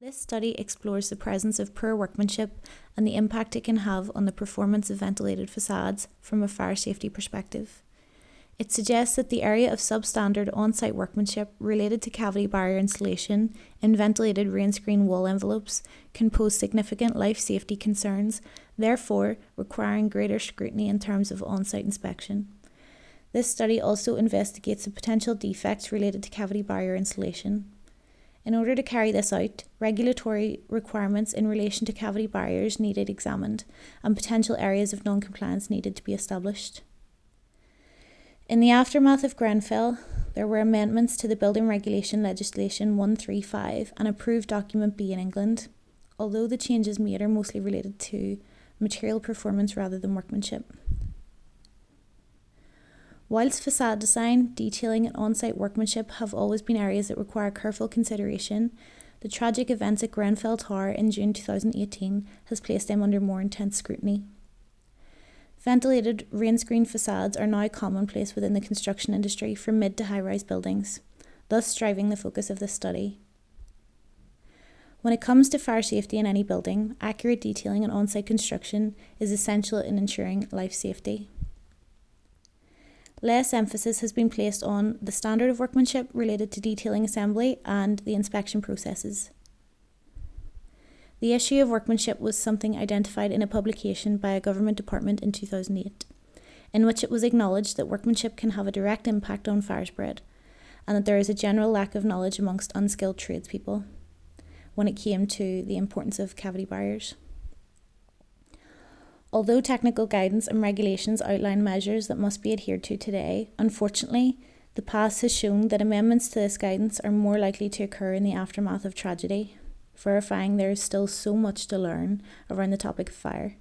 This study explores the presence of poor workmanship and the impact it can have on the performance of ventilated facades from a fire safety perspective. It suggests that the area of substandard on-site workmanship related to cavity barrier installation in ventilated rain screen wall envelopes can pose significant life safety concerns, therefore requiring greater scrutiny in terms of on-site inspection. This study also investigates the potential defects related to cavity barrier installation. In order to carry this out, regulatory requirements in relation to cavity barriers needed examined, and potential areas of non-compliance needed to be established. In the aftermath of Grenfell, there were amendments to the Building Regulation Legislation 135 and approved Document B in England, although the changes made are mostly related to material performance rather than workmanship. Whilst facade design, detailing and on-site workmanship have always been areas that require careful consideration, the tragic events at Grenfell Tower in June 2018 has placed them under more intense scrutiny. Ventilated rain screen facades are now commonplace within the construction industry for mid to high-rise buildings, thus driving the focus of this study. When it comes to fire safety in any building, accurate detailing and on-site construction is essential in ensuring life safety. Less emphasis has been placed on the standard of workmanship related to detailing assembly and the inspection processes. The issue of workmanship was something identified in a publication by a government department in 2008, in which it was acknowledged that workmanship can have a direct impact on fire spread, and that there is a general lack of knowledge amongst unskilled tradespeople when it came to the importance of cavity barriers. Although technical guidance and regulations outline measures that must be adhered to today, unfortunately, the past has shown that amendments to this guidance are more likely to occur in the aftermath of tragedy, verifying there is still so much to learn around the topic of fire.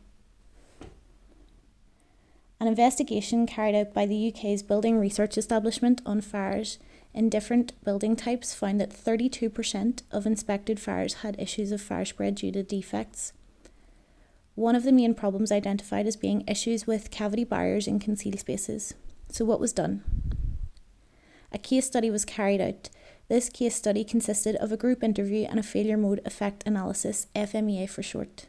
An investigation carried out by the UK's Building Research Establishment on fires in different building types found that 32% of inspected fires had issues of fire spread due to defects. One of the main problems identified as being issues with cavity barriers in concealed spaces. So what was done? A case study was carried out. This case study consisted of a group interview and a failure mode effect analysis, FMEA for short.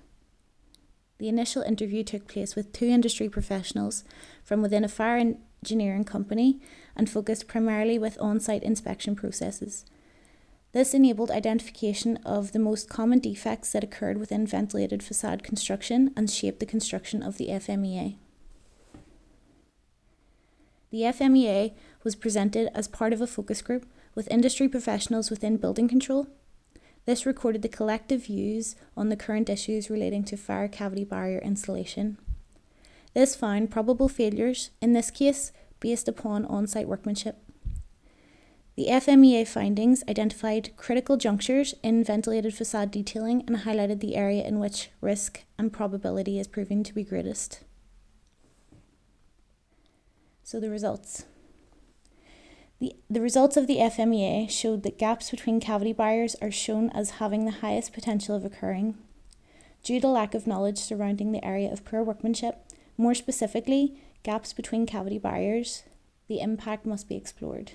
The initial interview took place with 2 industry professionals from within a fire engineering company and focused primarily with on-site inspection processes. This enabled identification of the most common defects that occurred within ventilated facade construction and shaped the construction of the FMEA. The FMEA was presented as part of a focus group with industry professionals within building control. This recorded the collective views on the current issues relating to fire cavity barrier installation. This found probable failures, in this case, based upon on-site workmanship. The FMEA findings identified critical junctures in ventilated facade detailing and highlighted the area in which risk and probability is proving to be greatest. So the results. The results of the FMEA showed that gaps between cavity barriers are shown as having the highest potential of occurring. Due to lack of knowledge surrounding the area of poor workmanship, more specifically, gaps between cavity barriers, the impact must be explored.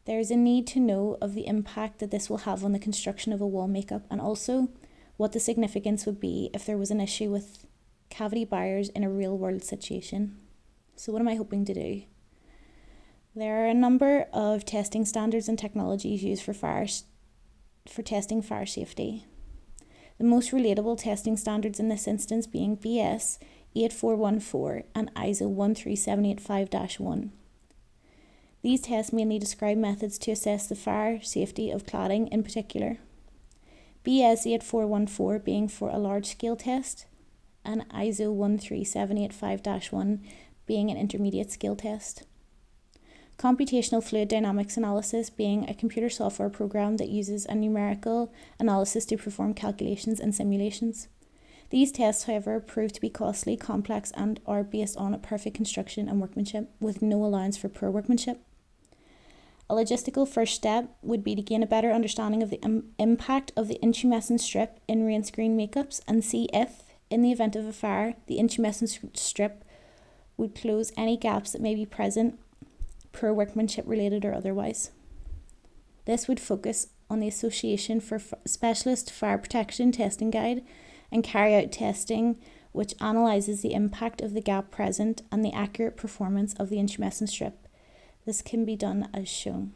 There is a need to know of the impact that this will have on the construction of a wall makeup and also what the significance would be if there was an issue with cavity barriers in a real-world situation. So what am I hoping to do? There are a number of testing standards and technologies used for testing fire safety. The most relatable testing standards in this instance being BS 8414 and ISO 13785-1. These tests mainly describe methods to assess the fire safety of cladding in particular. BS 8414 being for a large-scale test and ISO 13785-1 being an intermediate scale test. Computational fluid dynamics analysis being a computer software program that uses a numerical analysis to perform calculations and simulations. These tests, however, prove to be costly, complex, and are based on a perfect construction and workmanship with no allowance for poor workmanship. A logistical first step would be to gain a better understanding of the impact of the intumescent strip in rain screen makeups and see if, in the event of a fire, the intumescent strip would close any gaps that may be present, poor workmanship related or otherwise. This would focus on the Association for Specialist Fire Protection Testing Guide and carry out testing which analyses the impact of the gap present and the accurate performance of the intumescent strip. This can be done as shown.